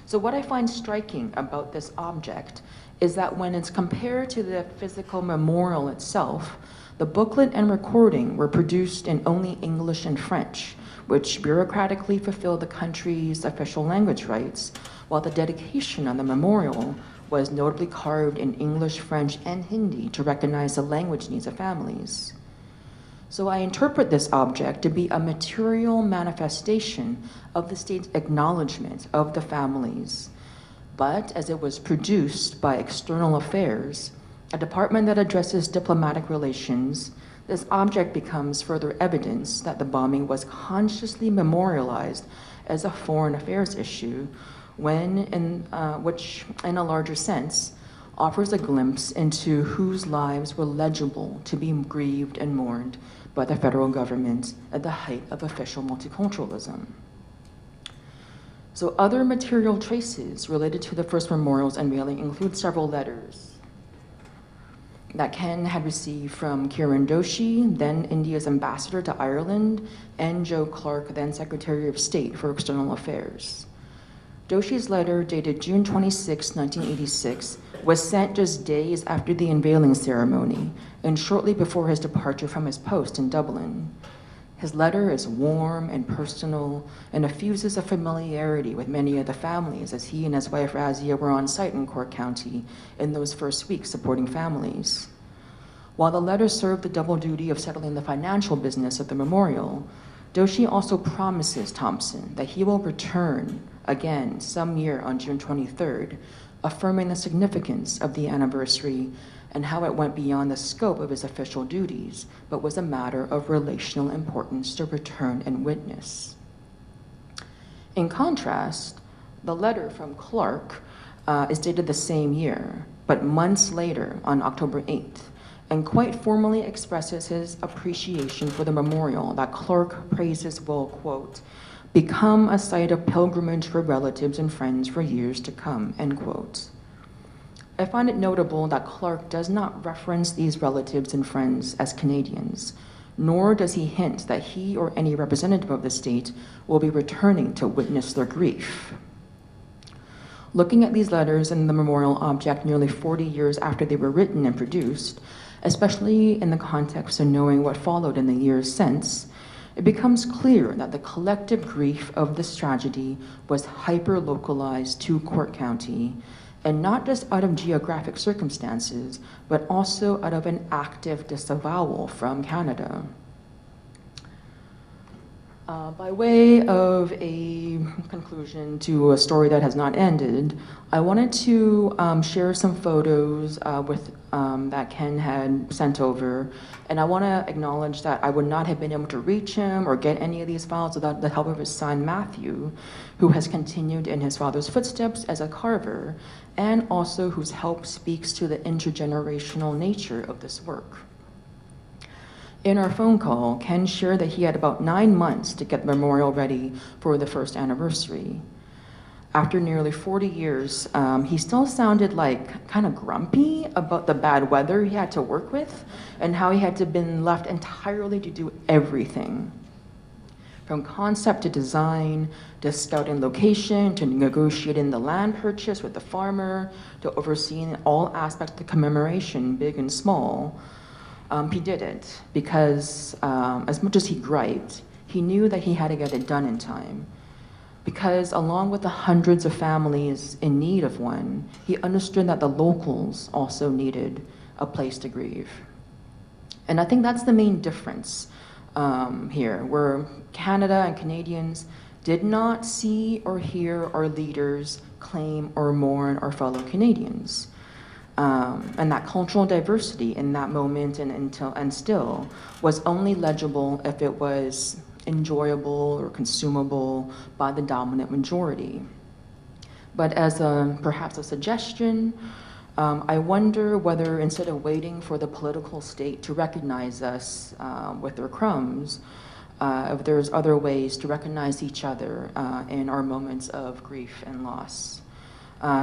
So what I find striking about this object is that when it's compared to the physical memorial itself, the booklet and recording were produced in only English and French, which bureaucratically fulfilled the country's official language rights, while the dedication on the memorial was notably carved in English, French, and Hindi to recognize the language needs of families. So I interpret this object to be a material manifestation of the state's acknowledgement of the families. But as it was produced by External Affairs, a department that addresses diplomatic relations, this object becomes further evidence that the bombing was consciously memorialized as a foreign affairs issue, which, in a larger sense, offers a glimpse into whose lives were legible to be grieved and mourned by the federal government at the height of official multiculturalism. So other material traces related to the first memorial's unveiling include several letters that Ken had received from Kiran Doshi, then India's ambassador to Ireland, and Joe Clark, then Secretary of State for External Affairs. Doshi's letter, dated June 26, 1986, was sent just days after the unveiling ceremony and shortly before his departure from his post in Dublin. His letter is warm and personal and effuses a familiarity with many of the families as he and his wife Razia were on site in Cork County in those first weeks supporting families. While the letter served the double duty of settling the financial business of the memorial, Doshi also promises Thompson that he will return again some year on June 23rd, affirming the significance of the anniversary and how it went beyond the scope of his official duties, but was a matter of relational importance to return and witness. In contrast, the letter from Clark is dated the same year, but months later on October 8th, and quite formally expresses his appreciation for the memorial that Clark praises will, quote, become a site of pilgrimage for relatives and friends for years to come, end quote. I find it notable that Clark does not reference these relatives and friends as Canadians, nor does he hint that he or any representative of the state will be returning to witness their grief. Looking at these letters and the memorial object nearly 40 years after they were written and produced, especially in the context of knowing what followed in the years since, it becomes clear that the collective grief of this tragedy was hyper-localized to Cork County, and not just out of geographic circumstances, but also out of an active disavowal from Canada. By way of a conclusion to a story that has not ended, I wanted to share some photos that Ken had sent over, and I want to acknowledge that I would not have been able to reach him or get any of these files without the help of his son Matthew, who has continued in his father's footsteps as a carver, and also whose help speaks to the intergenerational nature of this work. In our phone call, Ken shared that he had about 9 months to get the memorial ready for the first anniversary. After nearly 40 years, he still sounded like kind of grumpy about the bad weather he had to work with and how he had to been left entirely to do everything. From concept to design, to scouting location, to negotiating the land purchase with the farmer, to overseeing all aspects of the commemoration, big and small. He did it because as much as he griped, he knew that he had to get it done in time. Because along with the hundreds of families in need of one, he understood that the locals also needed a place to grieve. And I think that's the main difference here, where Canada and Canadians did not see or hear our leaders claim or mourn our fellow Canadians. And that cultural diversity in that moment and still was only legible if it was enjoyable or consumable by the dominant majority. But as perhaps a suggestion, I wonder whether instead of waiting for the political state to recognize us with their crumbs, if there's other ways to recognize each other in our moments of grief and loss.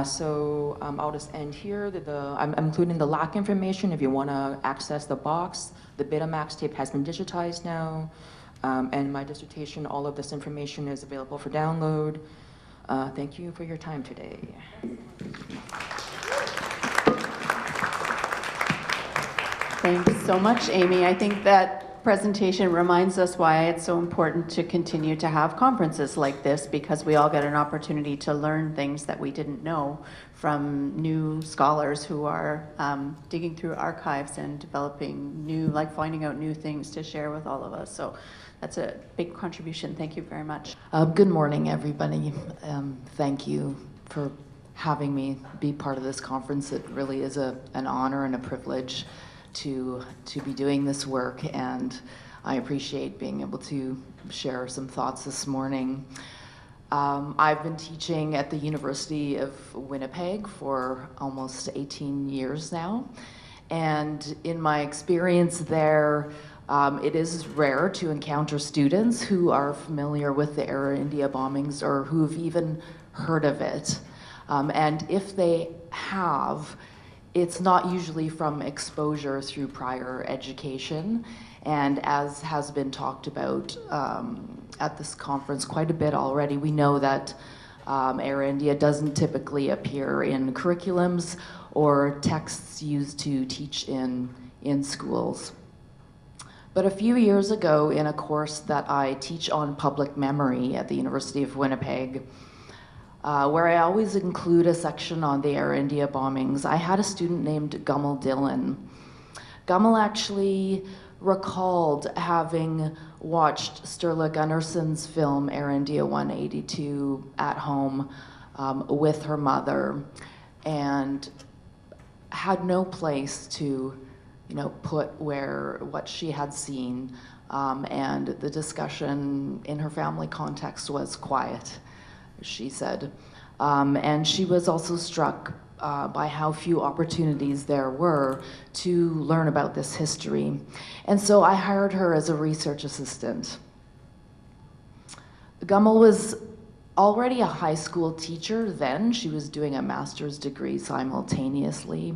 So I'll just end here. I'm including the LAC information if you want to access the box. The Betamax tape has been digitized now. And my dissertation, all of this information is available for download. Thank you for your time today. Thanks so much, Amy. I think that presentation reminds us why it's so important to continue to have conferences like this, because we all get an opportunity to learn things that we didn't know from new scholars who are digging through archives and developing new, like finding out new things to share with all of us. So that's a big contribution. Thank you very much. Good morning, everybody. Thank you for having me be part of this conference. It really is an honor and a privilege to be doing this work, and I appreciate being able to share some thoughts this morning. I've been teaching at the University of Winnipeg for almost 18 years now, and in my experience there, it is rare to encounter students who are familiar with the Air India bombings or who've even heard of it. And if they have, it's not usually from exposure through prior education. And as has been talked about at this conference quite a bit already, we know that Air India doesn't typically appear in curriculums or texts used to teach in schools. But a few years ago, in a course that I teach on public memory at the University of Winnipeg, where I always include a section on the Air India bombings, I had a student named Gummel Dillon. Gummel actually recalled having watched Sturla Gunnarsson's film Air India 182 at home with her mother, and had no place to put what she had seen, and the discussion in her family context was quiet, she said. And she was also struck by how few opportunities there were to learn about this history. And so I hired her as a research assistant. Gummel was already a high school teacher then. She was doing a master's degree simultaneously.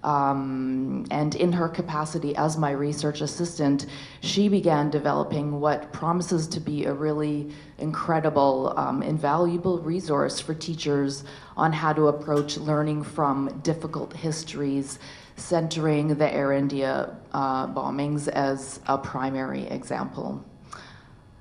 And in her capacity as my research assistant, she began developing what promises to be a really incredible, invaluable resource for teachers on how to approach learning from difficult histories, centering the Air India bombings as a primary example.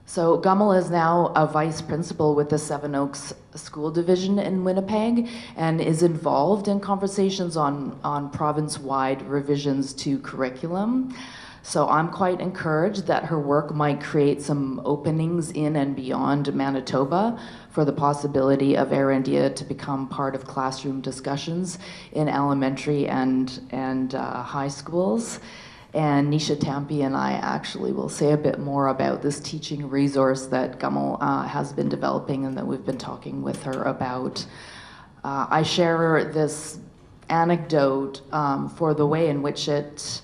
So Gummel is now a vice principal with the Seven Oaks School Division in Winnipeg and is involved in conversations on province-wide revisions to curriculum. So I'm quite encouraged that her work might create some openings in and beyond Manitoba for the possibility of Air India to become part of classroom discussions in elementary and high schools. And Nisha Tampi and I actually will say a bit more about this teaching resource that Gummel has been developing and that we've been talking with her about. I share this anecdote for the way in which it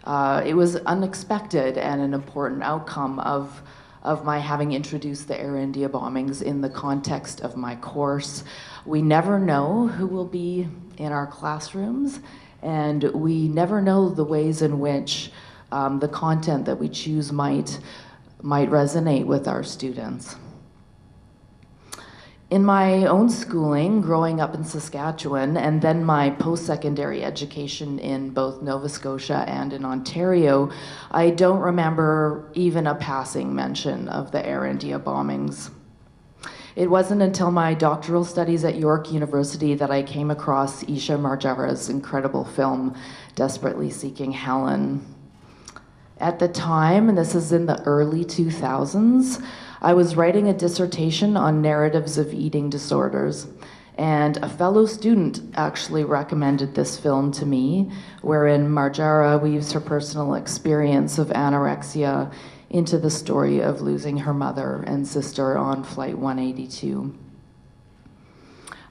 It was unexpected and an important outcome of my having introduced the Air India bombings in the context of my course. We never know who will be in our classrooms, and we never know the ways in which the content that we choose might resonate with our students. In my own schooling, growing up in Saskatchewan, and then my post-secondary education in both Nova Scotia and in Ontario, I don't remember even a passing mention of the Air India bombings. It wasn't until my doctoral studies at York University that I came across Isha Marjara's incredible film, Desperately Seeking Helen. At the time, and this is in the early 2000s, I was writing a dissertation on narratives of eating disorders, and a fellow student actually recommended this film to me, wherein Marjara weaves her personal experience of anorexia into the story of losing her mother and sister on Flight 182.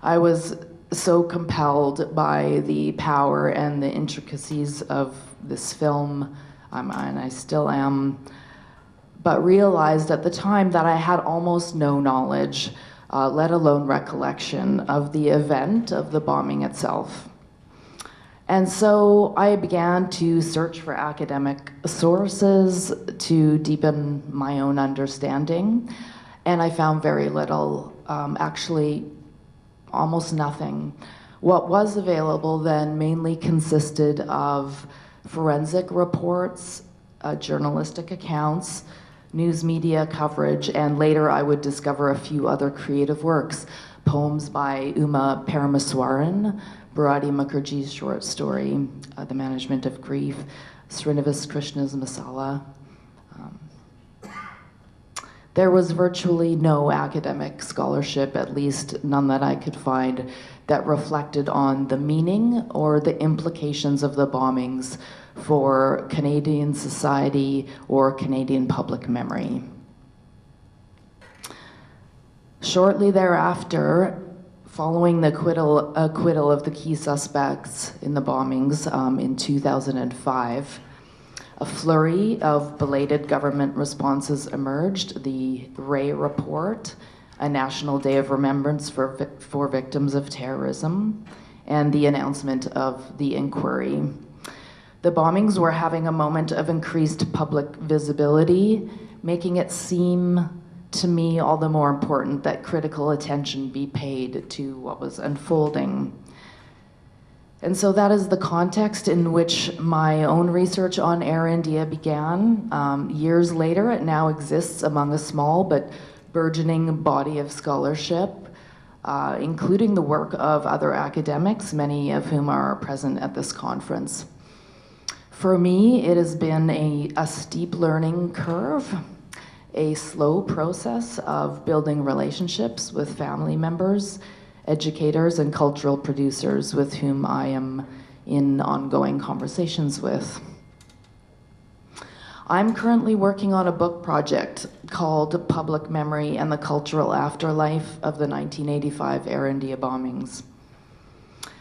I was so compelled by the power and the intricacies of this film, and I still am, but realized at the time that I had almost no knowledge, let alone recollection, of the event of the bombing itself. And so I began to search for academic sources to deepen my own understanding, and I found very little, actually almost nothing. What was available then mainly consisted of forensic reports, journalistic accounts, news media coverage, and later I would discover a few other creative works, poems by Uma Parameswaran, Bharati Mukherjee's short story, The Management of Grief, Srinivas Krishna's Masala. There was virtually no academic scholarship, at least none that I could find, that reflected on the meaning or the implications of the bombings for Canadian society or Canadian public memory. Shortly thereafter, following the acquittal of the key suspects in the bombings in 2005, a flurry of belated government responses emerged. The Ray Report, a National Day of Remembrance for Victims of Terrorism, and the announcement of the inquiry. The bombings were having a moment of increased public visibility, making it seem to me all the more important that critical attention be paid to what was unfolding. And so that is the context in which my own research on Air India began. Years later, it now exists among a small but burgeoning body of scholarship, including the work of other academics, many of whom are present at this conference. For me, it has been a steep learning curve, a slow process of building relationships with family members, educators, and cultural producers with whom I am in ongoing conversations with. I'm currently working on a book project called Public Memory and the Cultural Afterlife of the 1985 Air India bombings.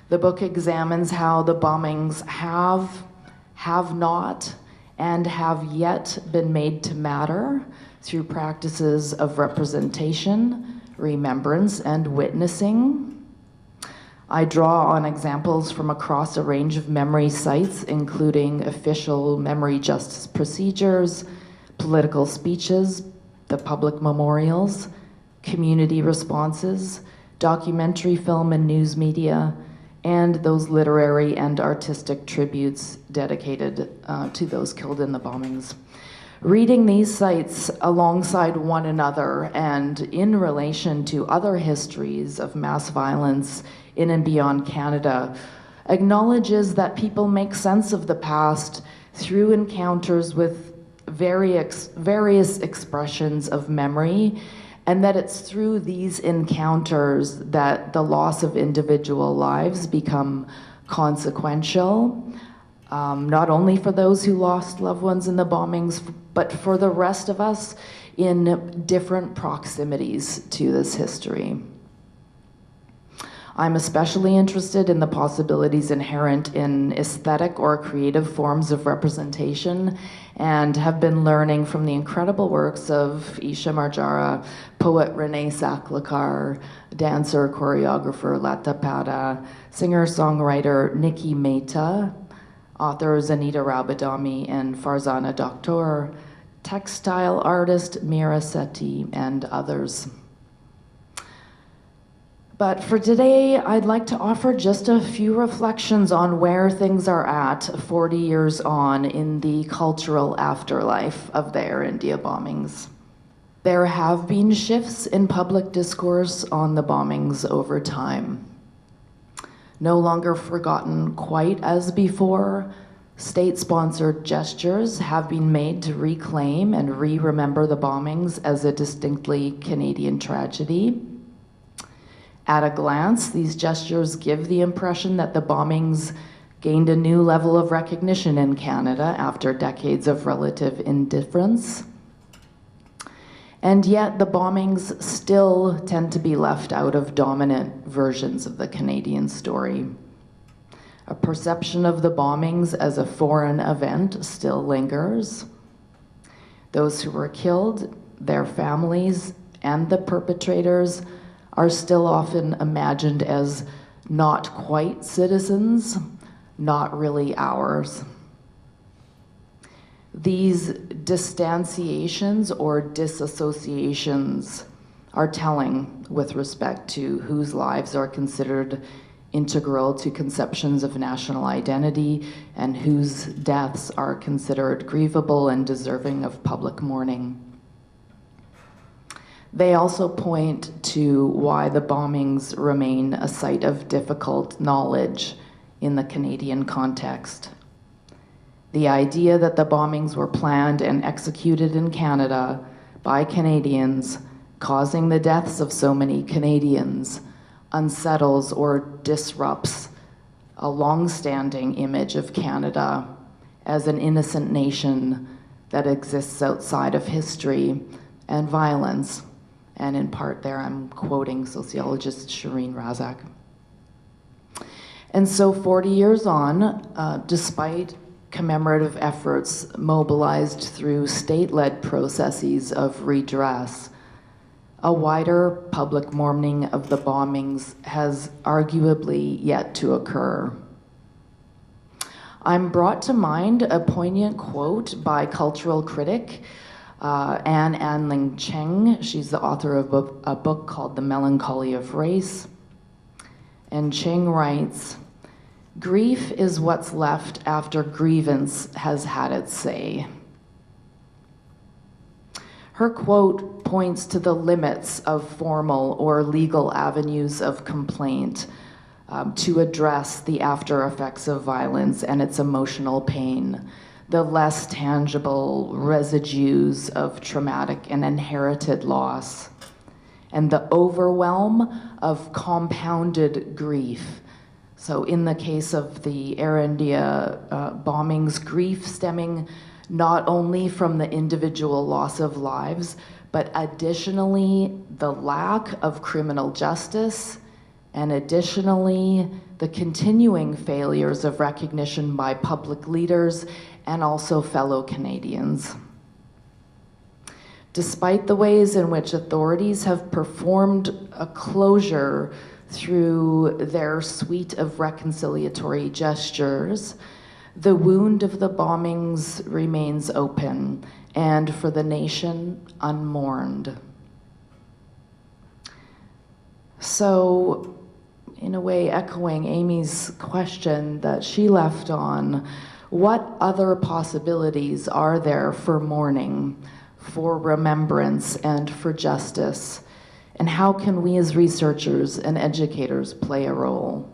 The book examines how the bombings have not, and have yet been made to matter through practices of representation, remembrance, and witnessing. I draw on examples from across a range of memory sites, including official memory justice procedures, political speeches, the public memorials, community responses, documentary film and news media, and those literary and artistic tributes dedicated to those killed in the bombings. Reading these sites alongside one another and in relation to other histories of mass violence in and beyond Canada acknowledges that people make sense of the past through encounters with various expressions of memory, and that it's through these encounters that the loss of individual lives become consequential, not only for those who lost loved ones in the bombings, but for the rest of us in different proximities to this history. I'm especially interested in the possibilities inherent in aesthetic or creative forms of representation, and have been learning from the incredible works of Isha Marjara, poet Renee Saklakar, dancer, choreographer Lata Pada, singer-songwriter Nikki Mehta, authors Anita Raubadami and Farzana Doctor, textile artist Mira Sethi, and others. But for today, I'd like to offer just a few reflections on where things are at 40 years on in the cultural afterlife of the Air India bombings. There have been shifts in public discourse on the bombings over time. No longer forgotten quite as before, state-sponsored gestures have been made to reclaim and re-remember the bombings as a distinctly Canadian tragedy. At a glance, these gestures give the impression that the bombings gained a new level of recognition in Canada after decades of relative indifference. And yet the bombings still tend to be left out of dominant versions of the Canadian story. A perception of the bombings as a foreign event still lingers. Those who were killed, their families, and the perpetrators are still often imagined as not quite citizens, not really ours. These distanciations or disassociations are telling with respect to whose lives are considered integral to conceptions of national identity and whose deaths are considered grievable and deserving of public mourning. They also point to why the bombings remain a site of difficult knowledge in the Canadian context. The idea that the bombings were planned and executed in Canada by Canadians, causing the deaths of so many Canadians, unsettles or disrupts a long-standing image of Canada as an innocent nation that exists outside of history and violence. And in part there, I'm quoting sociologist Shireen Razak. And so 40 years on, despite commemorative efforts mobilized through state-led processes of redress, a wider public mourning of the bombings has arguably yet to occur. I'm brought to mind a poignant quote by cultural critic Anne Anling Cheng. She's the author of a book called The Melancholy of Race. And Cheng writes, "Grief is what's left after grievance has had its say." Her quote points to the limits of formal or legal avenues of complaint to address the after effects of violence and its emotional pain, the less tangible residues of traumatic and inherited loss, and the overwhelm of compounded grief. So in the case of the Air India bombings, grief stemming not only from the individual loss of lives, but additionally the lack of criminal justice, and additionally the continuing failures of recognition by public leaders and also fellow Canadians. Despite the ways in which authorities have performed a closure through their suite of reconciliatory gestures, the wound of the bombings remains open, and for the nation, unmourned. So, in a way, echoing Amy's question that she left on, what other possibilities are there for mourning, for remembrance, and for justice? And how can we as researchers and educators play a role?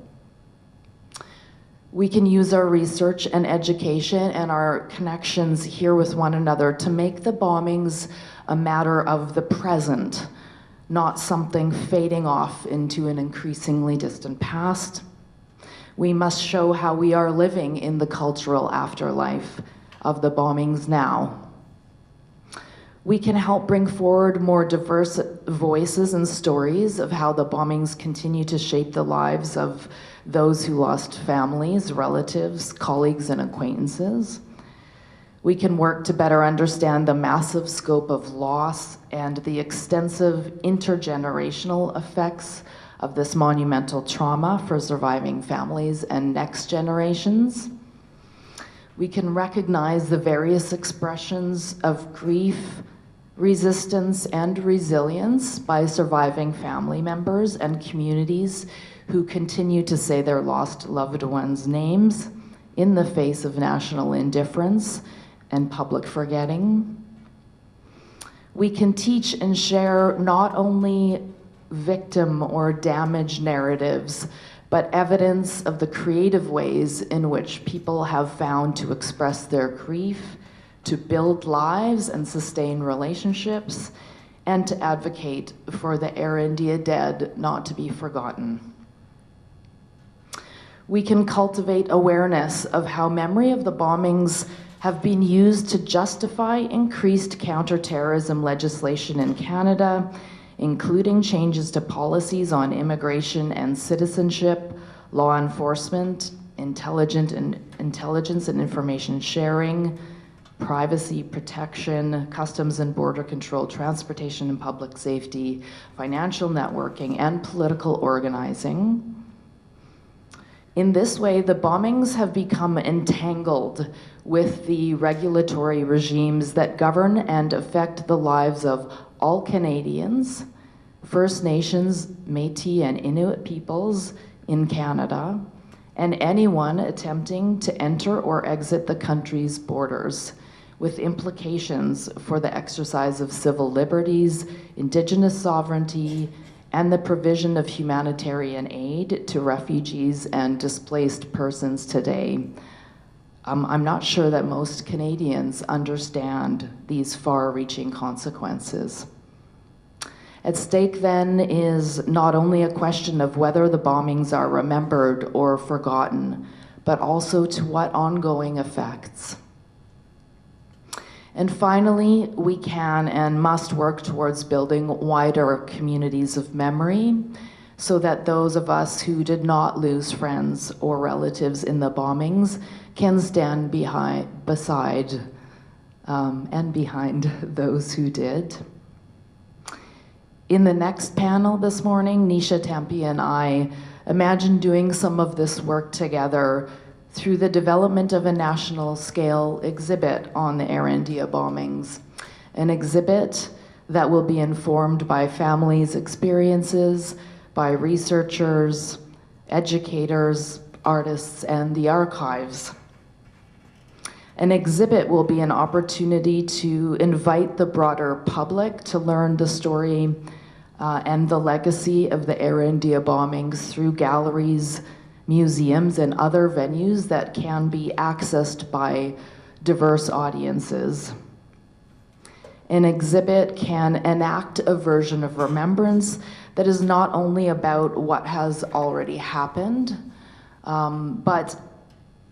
We can use our research and education and our connections here with one another to make the bombings a matter of the present, not something fading off into an increasingly distant past. We must show how we are living in the cultural afterlife of the bombings now. We can help bring forward more diverse voices and stories of how the bombings continue to shape the lives of those who lost families, relatives, colleagues, and acquaintances. We can work to better understand the massive scope of loss and the extensive intergenerational effects of this monumental trauma for surviving families and next generations. We can recognize the various expressions of grief, resistance, and resilience by surviving family members and communities who continue to say their lost loved ones' names in the face of national indifference and public forgetting. We can teach and share not only victim or damage narratives, but evidence of the creative ways in which people have found to express their grief, to build lives and sustain relationships, and to advocate for the Air India dead not to be forgotten. We can cultivate awareness of how memory of the bombings have been used to justify increased counterterrorism legislation in Canada, including changes to policies on immigration and citizenship, law enforcement, intelligence and information sharing, privacy protection, customs and border control, transportation and public safety, financial networking, and political organizing. In this way, the bombings have become entangled with the regulatory regimes that govern and affect the lives of all Canadians, First Nations, Métis, and Inuit peoples in Canada, and anyone attempting to enter or exit the country's borders, with implications for the exercise of civil liberties, Indigenous sovereignty, and the provision of humanitarian aid to refugees and displaced persons today. I'm not sure that most Canadians understand these far-reaching consequences. At stake then is not only a question of whether the bombings are remembered or forgotten, but also to what ongoing effects. And finally, we can and must work towards building wider communities of memory so that those of us who did not lose friends or relatives in the bombings can stand beside and behind those who did. In the next panel this morning, Nisha Tempe and I imagine doing some of this work together through the development of a national scale exhibit on the Air India bombings, an exhibit that will be informed by families' experiences, by researchers, educators, artists, and the archives. An exhibit will be an opportunity to invite the broader public to learn the story and the legacy of the Air India bombings through galleries, museums, and other venues that can be accessed by diverse audiences. An exhibit can enact a version of remembrance that is not only about what has already happened, but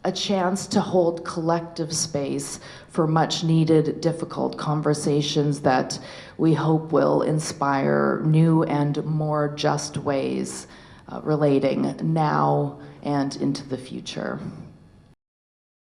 a chance to hold collective space for much needed difficult conversations that we hope will inspire new and more just ways relating now and into the future.